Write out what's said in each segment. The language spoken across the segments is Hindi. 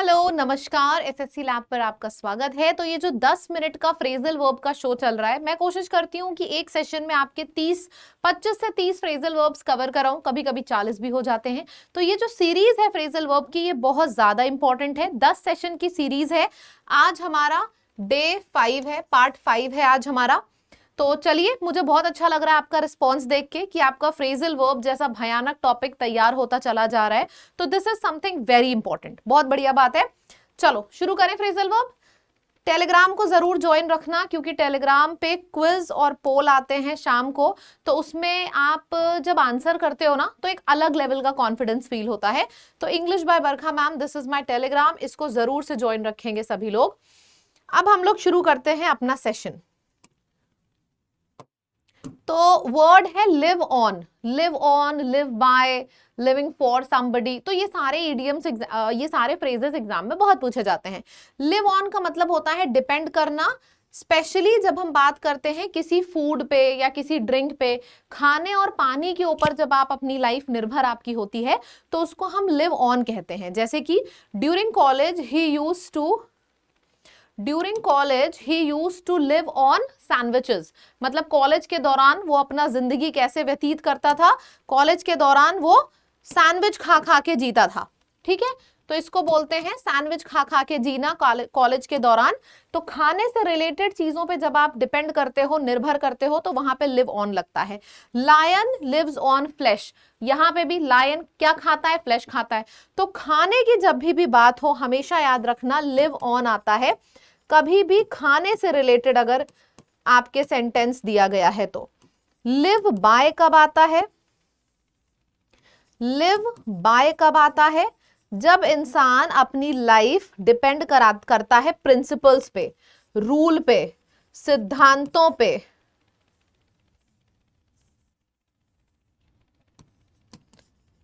हेलो नमस्कार, एसएससी लैब पर आपका स्वागत है। तो ये जो 10 मिनट का फ्रेजल वर्ब का शो चल रहा है, मैं कोशिश करती हूँ कि एक सेशन में आपके 25 से 30 फ्रेजल वर्ब्स कवर कराऊं, कभी कभी 40 भी हो जाते हैं। तो ये जो सीरीज है फ्रेजल वर्ब की, ये बहुत ज्यादा इंपॉर्टेंट है। 10 सेशन की सीरीज है। आज हमारा डे 5 है, पार्ट 5 है आज हमारा। तो चलिए, मुझे बहुत अच्छा लग रहा है आपका रिस्पॉन्स देख के कि आपका फ्रेजल वर्ब जैसा भयानक टॉपिक तैयार होता चला जा रहा है। तो this is something very important, बहुत बढ़िया बात है। चलो शुरू करें फ्रेजल वर्ब। टेलीग्राम को जरूर ज्वाइन रखना, क्योंकि टेलीग्राम पे क्विज और पोल आते हैं शाम को। तो उसमें आप जब आंसर करते हो ना, तो एक अलग लेवल का कॉन्फिडेंस फील होता है। तो English by Barkha ma'am, this is my Telegram, इसको जरूर से ज्वाइन रखेंगे सभी लोग। अब हम लोग शुरू करते हैं अपना सेशन। तो वर्ड है live on, live bye, living for somebody. तो ये सारे इडियम्स, ये सारे फ्रेजेस एग्जाम में बहुत पूछे जाते हैं। लिव ऑन का मतलब होता है डिपेंड करना, स्पेशली जब हम बात करते हैं किसी फूड पे या किसी ड्रिंक पे, खाने और पानी के ऊपर जब आप अपनी लाइफ निर्भर आपकी होती है, तो उसको हम लिव ऑन कहते हैं। जैसे कि ड्यूरिंग कॉलेज ही used to live on sandwiches. मतलब कॉलेज के दौरान वो अपना जिंदगी कैसे व्यतीत करता था, कॉलेज के दौरान वो सैंडविच खा खा के जीता था। ठीक है, तो इसको बोलते हैं सैंडविच खा खा के जीना कॉलेज के दौरान। तो खाने से रिलेटेड चीजों पे जब आप डिपेंड करते हो, निर्भर करते हो, तो वहां पे लिव ऑन लगता है। लायन लिव्स ऑन फ्लैश, यहां पे भी लायन क्या खाता है, फ्लैश खाता है। तो खाने की जब भी बात हो, हमेशा याद रखना लिव ऑन आता है। कभी भी खाने से रिलेटेड अगर आपके सेंटेंस दिया गया है तो। लिव बाय कब आता है? लिव बाय कब आता है? जब इंसान अपनी लाइफ डिपेंड करता है प्रिंसिपल्स पे, रूल पे, सिद्धांतों पे,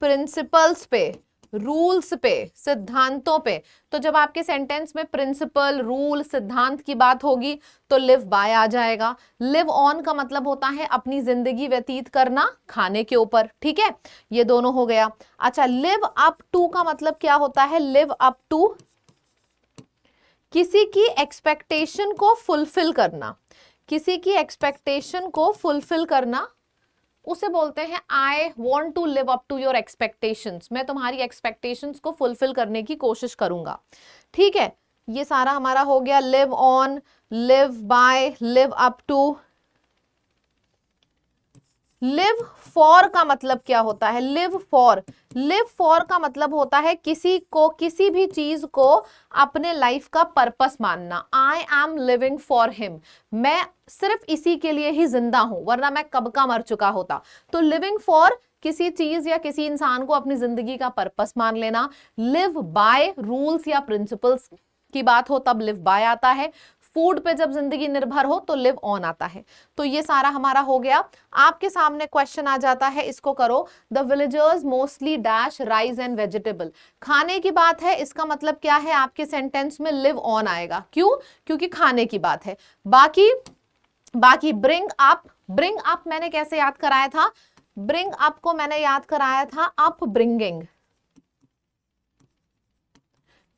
प्रिंसिपल्स पे, रूल्स पे, सिद्धांतों पे। तो जब आपके सेंटेंस में प्रिंसिपल, रूल, सिद्धांत की बात होगी तो लिव बाय आ जाएगा। लिव ऑन का मतलब होता है अपनी जिंदगी व्यतीत करना खाने के ऊपर। ठीक है, ये दोनों हो गया। अच्छा, लिव अप टू का मतलब क्या होता है? लिव अप टू किसी की एक्सपेक्टेशन को फुलफिल करना, किसी की एक्सपेक्टेशन को फुलफिल करना, उसे बोलते हैं I want to live up to your expectations. मैं तुम्हारी एक्सपेक्टेशंस को फुलफिल करने की कोशिश करूंगा। ठीक है, ये सारा हमारा हो गया। Live on, live by, live up to. Live for का मतलब क्या होता है? लिव फॉर का मतलब होता है किसी को, किसी भी चीज को अपने लाइफ का पर्पस मानना। I am living for him, मैं सिर्फ इसी के लिए ही जिंदा हूं, वरना मैं कब का मर चुका होता। तो लिविंग फॉर किसी चीज या किसी इंसान को अपनी जिंदगी का पर्पस मान लेना। लिव बाय रूल्स या प्रिंसिपल्स की बात हो तब लिव बाय आता है। फूड पे जब जिंदगी निर्भर हो तो लिव ऑन आता है। तो ये सारा हमारा हो गया। आपके सामने क्वेश्चन आ जाता है, इसको करो। The villagers mostly dash rice and vegetable. खाने की बात है, इसका मतलब क्या है? आपके सेंटेंस में लिव ऑन आएगा। क्यों? क्योंकि खाने की बात है। बाकी ब्रिंग अप मैंने कैसे याद कराया था? ब्रिंग अप को मैंने याद कराया था अप ब्रिंगिंग।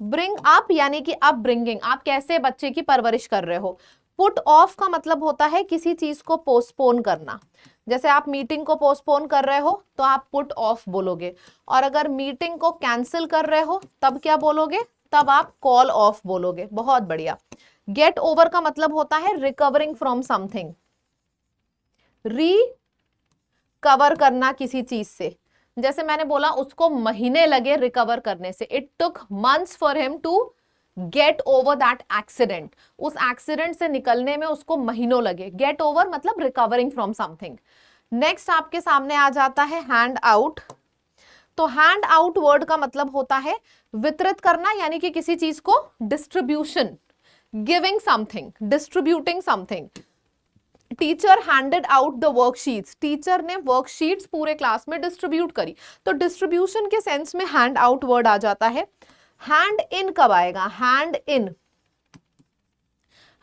ब्रिंग अप यानी कि अप ब्रिंगिंग, आप कैसे बच्चे की परवरिश कर रहे हो। पुट ऑफ का मतलब होता है किसी चीज को पोस्टपोन करना। जैसे आप मीटिंग को पोस्टपोन कर रहे हो तो आप पुट ऑफ बोलोगे, और अगर मीटिंग को कैंसिल कर रहे हो तब क्या बोलोगे? तब आप कॉल ऑफ बोलोगे। बहुत बढ़िया। गेट ओवर का मतलब होता है रिकवरिंग फ्रॉम समथिंग, रिकवर करना किसी चीज से। जैसे मैंने बोला, उसको महीने लगे रिकवर करने से। It took months for him to get over that accident. उस एक्सीडेंट से निकलने में उसको महीनों लगे। गेट ओवर मतलब रिकवरिंग फ्रॉम समथिंग। नेक्स्ट आपके सामने आ जाता है हैंड आउट। तो हैंड आउट वर्ड का मतलब होता है वितरित करना, यानी कि किसी चीज को distribution, giving something, distributing something. Teacher handed out the worksheets, teacher ने वर्कशीट्स पूरे क्लास में डिस्ट्रीब्यूट करी। तो डिस्ट्रीब्यूशन के सेंस में हैंड आउट वर्ड आ जाता है। हैंड इन कब आएगा? हैंड इन,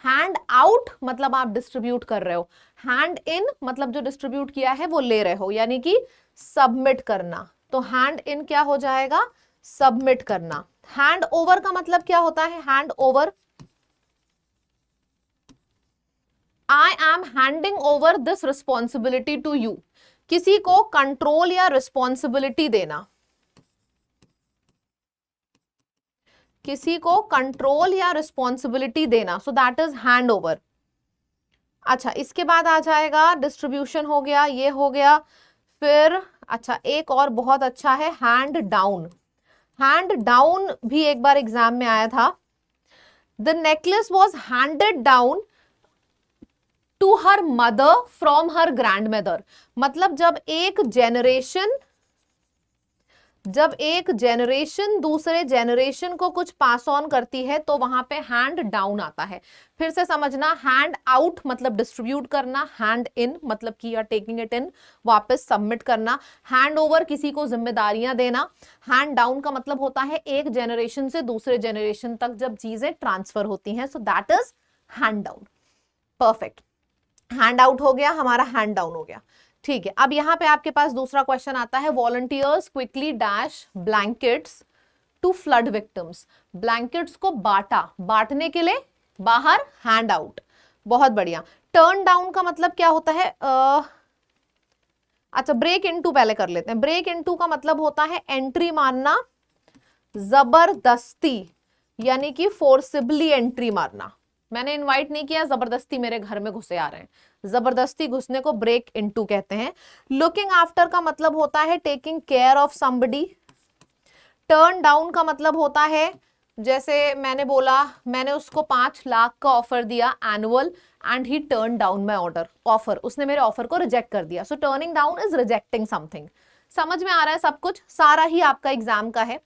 हैंड आउट मतलब आप डिस्ट्रीब्यूट कर रहे हो, हैंड इन मतलब जो डिस्ट्रीब्यूट किया है वो ले रहे हो, यानी कि सबमिट करना। तो हैंड इन क्या हो जाएगा? सबमिट करना। हैंड ओवर का मतलब क्या होता है? Hand over, I am handing over this responsibility to you, किसी को कंट्रोल या रिस्पॉन्सिबिलिटी देना, किसी को कंट्रोल या रिस्पॉन्सिबिलिटी देना, so that is hand over. अच्छा, इसके बाद आ जाएगा डिस्ट्रीब्यूशन, हो गया, ये हो गया। फिर अच्छा, एक और बहुत अच्छा है, हैंड डाउन। हैंड डाउन भी एक बार एग्जाम में आया था। The necklace was handed down to her mother from her grandmother, मतलब जब एक जेनरेशन दूसरे जेनरेशन को कुछ पास ऑन करती है तो वहां पे हैंड डाउन आता है। फिर से समझना, हैंड आउट मतलब डिस्ट्रीब्यूट करना, हैंड इन मतलब कि आर टेकिंग इट इन, वापस सबमिट करना। हैंड ओवर किसी को जिम्मेदारियां देना। हैंड डाउन का मतलब होता है एक जेनरेशन से दूसरे जेनरेशन तक जब चीजें ट्रांसफर होती हैं, so that is hand down. Perfect, hand out हो गया हमारा, हैंड डाउन हो गया। ठीक है, अब यहां पे आपके पास दूसरा क्वेश्चन आता है, volunteers quickly dash blankets to flood victims. Blankets को बांटा, बांटने के लिए बाहर, हैंड आउट। बहुत बढ़िया। टर्न डाउन का मतलब क्या होता है? अच्छा, ब्रेक इनटू पहले कर लेते हैं। ब्रेक इनटू का मतलब होता है एंट्री मारना जबरदस्ती, यानी कि फोर्सिबली एंट्री मारना। मैंने इनवाइट नहीं किया, जबरदस्ती मेरे घर में घुसे आ रहे हैं, जबरदस्ती घुसने को ब्रेक इनटू कहते हैं। लुकिंग आफ्टर का मतलब होता है taking care of somebody. Turn down का मतलब होता है, जैसे मैंने बोला, मैंने उसको 5 लाख का ऑफर दिया annual and he turn down my order, offer, उसने मेरे ऑफर को रिजेक्ट कर दिया। So turning down is rejecting something. समझ में आ रहा है सब कुछ? सारा ही आपका एग्जाम का है।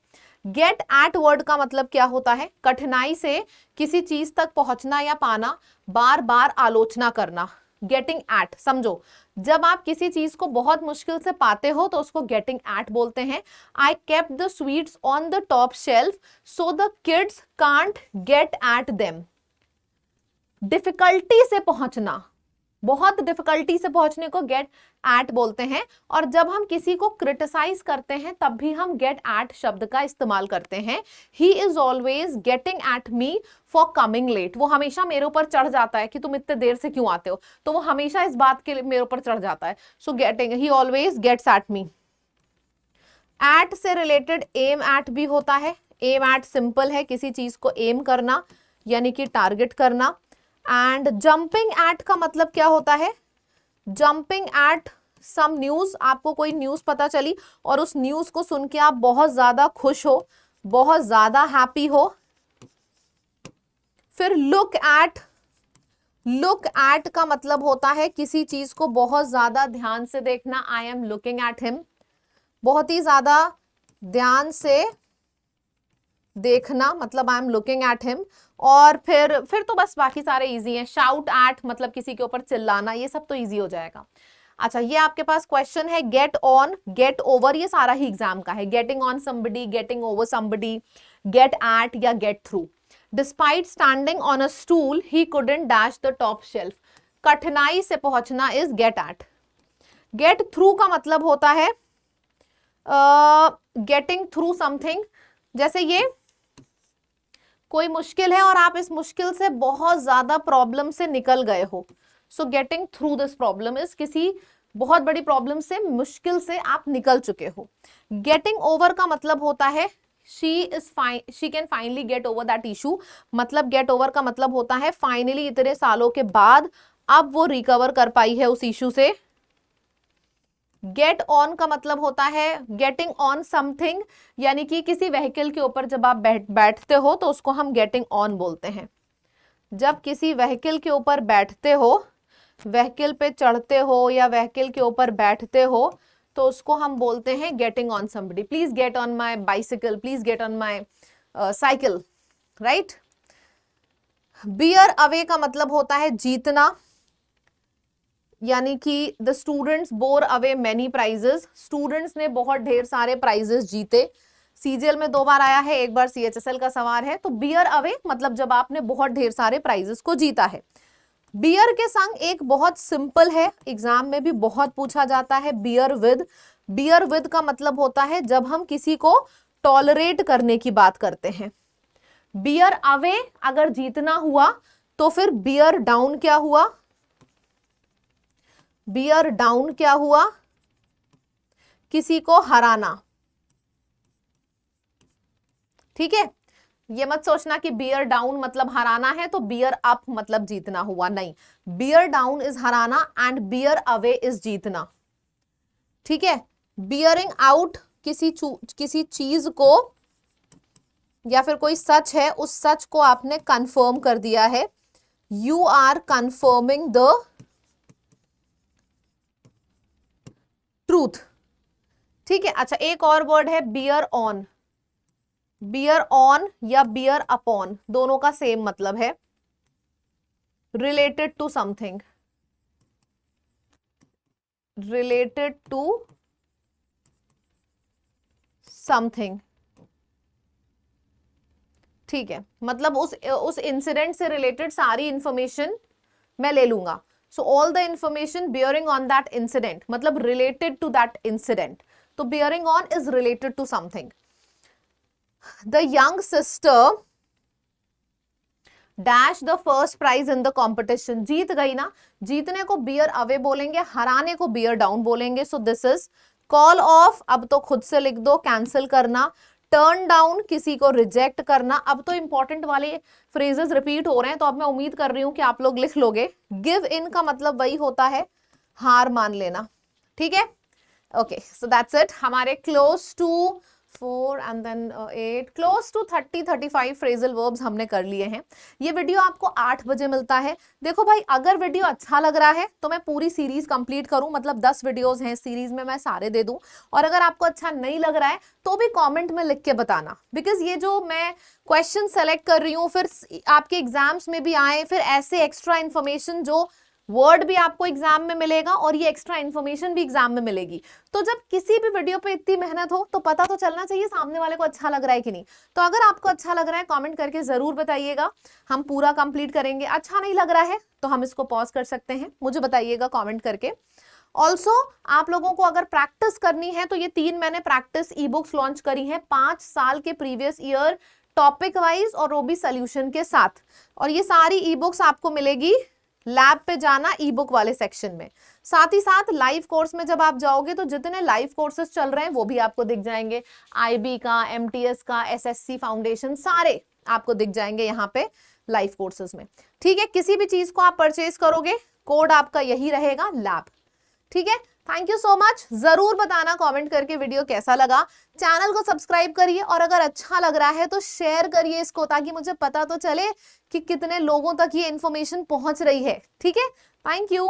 गेट एट वर्ड का मतलब क्या होता है? कठिनाई से किसी चीज तक पहुंचना या पाना, बार बार आलोचना करना। गेटिंग एट, समझो, जब आप किसी चीज को बहुत मुश्किल से पाते हो तो उसको गेटिंग एट बोलते हैं। I kept the sweets on the top shelf so the kids can't get at them. Difficulty से पहुंचना, बहुत डिफिकल्टी से पहुंचने को गेट एट बोलते हैं। और जब हम किसी को क्रिटिसाइज करते हैं तब भी हम गेट एट शब्द का इस्तेमाल करते हैं। He is always getting at me for coming late, वो हमेशा मेरे ऊपर चढ़ जाता है कि तुम इतने देर से क्यों आते हो, तो वो हमेशा इस बात के लिए मेरे ऊपर चढ़ जाता है। So getting, he always gets at me. At से रिलेटेड एम एट भी होता है। एम एट सिंपल है, किसी चीज को एम करना यानी कि टारगेट करना। एंड जंपिंग एट का मतलब क्या होता है? जंपिंग एट सम न्यूज, आपको कोई न्यूज पता चली और उस न्यूज को सुन के आप बहुत ज्यादा खुश हो, बहुत ज्यादा हैप्पी हो। फिर लुक एट का मतलब होता है किसी चीज को बहुत ज्यादा ध्यान से देखना। I am looking at him, बहुत ही ज्यादा ध्यान से देखना मतलब I am looking at him. और फिर तो बस बाकी सारे इजी हैं। शाउट एट मतलब किसी के ऊपर चिल्लाना, ये सब तो इजी हो जाएगा। अच्छा, ये आपके पास क्वेश्चन है गेट ऑन, गेट ओवर, ये सारा ही एग्जाम का है। Getting on somebody, getting over somebody, get at या get through. Despite standing on a stool he couldn't dash the top shelf, कठिनाई से पहुंचना is get at. Get through का मतलब होता है गेटिंग थ्रू समथिंग, जैसे ये कोई मुश्किल है और आप इस मुश्किल से बहुत ज्यादा प्रॉब्लम से निकल गए हो। So getting through this problem is किसी बहुत बड़ी प्रॉब्लम से, मुश्किल से आप निकल चुके हो। गेटिंग ओवर का मतलब होता है she can finally get over that issue, मतलब गेट ओवर का मतलब होता है फाइनली इतने सालों के बाद अब वो रिकवर कर पाई है उस इशू से। गेट ऑन का मतलब होता है गेटिंग ऑन समथिंग, यानी कि किसी व्हीकल के ऊपर जब आप बैठते हो तो उसको हम गेटिंग ऑन बोलते हैं। जब किसी व्हीकल के ऊपर बैठते हो, व्हीकल पे चढ़ते हो या व्हीकल के ऊपर बैठते हो तो उसको हम बोलते हैं getting on somebody. Please get on my bicycle, please get on my cycle, right. Bear away का मतलब होता है जीतना, यानी कि the students bore away many prizes, students ने बहुत ढेर सारे प्राइजेस जीते। सीजीएल में 2 बार आया है, 1 बार सीएचएसएल का सवाल है। तो बियर अवे मतलब जब आपने बहुत ढेर सारे प्राइजेस को जीता है। बियर के संग एक बहुत सिंपल है, एग्जाम में भी बहुत पूछा जाता है, बियर विद। बियर विद का मतलब होता है जब हम किसी को टॉलरेट करने की बात करते हैं। बियर अवे अगर जीतना हुआ तो फिर बियर डाउन क्या हुआ? बियर डाउन क्या हुआ? किसी को हराना। ठीक है, ये मत सोचना कि बियर डाउन मतलब हराना है तो बियर अप मतलब जीतना हुआ, नहीं। Beer down is Hariana and bear away is जीतना। ठीक है, बियरिंग आउट किसी चीज को या फिर कोई सच है, उस सच को आपने कंफर्म कर दिया है। You are confirming the truth. ठीक है, अच्छा एक और वर्ड है बियर ऑन। बियर ऑन या बियर अपॉन दोनों का सेम मतलब है, related to something, related to something. ठीक है, मतलब उस इंसिडेंट से रिलेटेड सारी इंफॉर्मेशन मैं ले लूंगा। So all the information bearing on that incident मतलब रिलेटेड टू दैट इंसिडेंट। तो bearing on is related to something. The young sister dash the first prize in the competition. जीत गई ना, जीतने को बियर अवे बोलेंगे, हराने को बियर डाउन बोलेंगे। So this is call of, अब तो खुद से लिख दो, कैंसिल करना। टर्न डाउन किसी को रिजेक्ट करना। अब तो इंपॉर्टेंट वाले फ्रेजेस रिपीट हो रहे हैं तो अब मैं उम्मीद कर रही हूं कि आप लोग लिख लोगे। गिव इन का मतलब वही होता है हार मान लेना। ठीक है, ओके, सो दैट्स इट। हमारे close to 4 and then 8 close to 30-35 phrasal verbs हमने कर लिए हैं। ये वीडियो आपको 8 बजे मिलता है। देखो भाई, अगर वीडियो अच्छा लग रहा है तो मैं पूरी सीरीज कंप्लीट करूं, मतलब 10 वीडियोस हैं सीरीज में, मैं सारे दे दूं। और अगर आपको अच्छा नहीं लग रहा है तो भी कमेंट में लिख के बताना, बिकॉज ये जो मैं क्वेश्चन सेलेक्ट कर रही हूँ फिर आपके एग्जाम्स में भी आए, फिर ऐसे एक्स्ट्रा इन्फॉर्मेशन जो वर्ड भी आपको एग्जाम में मिलेगा और ये एक्स्ट्रा इन्फॉर्मेशन भी एग्जाम में मिलेगी। तो जब किसी भी वीडियो पे इतनी मेहनत हो तो पता तो चलना चाहिए सामने वाले को अच्छा लग रहा है कि नहीं। तो अगर आपको अच्छा लग रहा है कमेंट करके जरूर बताइएगा, हम पूरा कंप्लीट करेंगे। अच्छा नहीं लग रहा है तो हम इसको पॉज कर सकते हैं, मुझे बताइएगा कमेंट करके। ऑल्सो आप लोगों को अगर प्रैक्टिस करनी है तो ये 3 मैंने प्रैक्टिस ई बुक्स लॉन्च करी हैं 5 साल के प्रीवियस ईयर टॉपिक वाइज और वो भी सोल्यूशन के साथ। और ये सारी ई बुक्स आपको मिलेगी लैब पे जाना ई बुक वाले सेक्शन में। साथ ही साथ लाइव कोर्स में जब आप जाओगे तो जितने लाइव कोर्सेज चल रहे हैं वो भी आपको दिख जाएंगे। आईबी का, एमटीएस का, एसएससी फाउंडेशन, सारे आपको दिख जाएंगे यहाँ पे लाइव कोर्सेज में। ठीक है, किसी भी चीज को आप परचेज करोगे कोड आपका यही रहेगा, लैब। ठीक है, थैंक यू सो मच। जरूर बताना कमेंट करके वीडियो कैसा लगा। चैनल को सब्सक्राइब करिए और अगर अच्छा लग रहा है तो शेयर करिए इसको, ताकि मुझे पता तो चले कि कितने लोगों तक ये इंफॉर्मेशन पहुंच रही है। ठीक है, थैंक यू।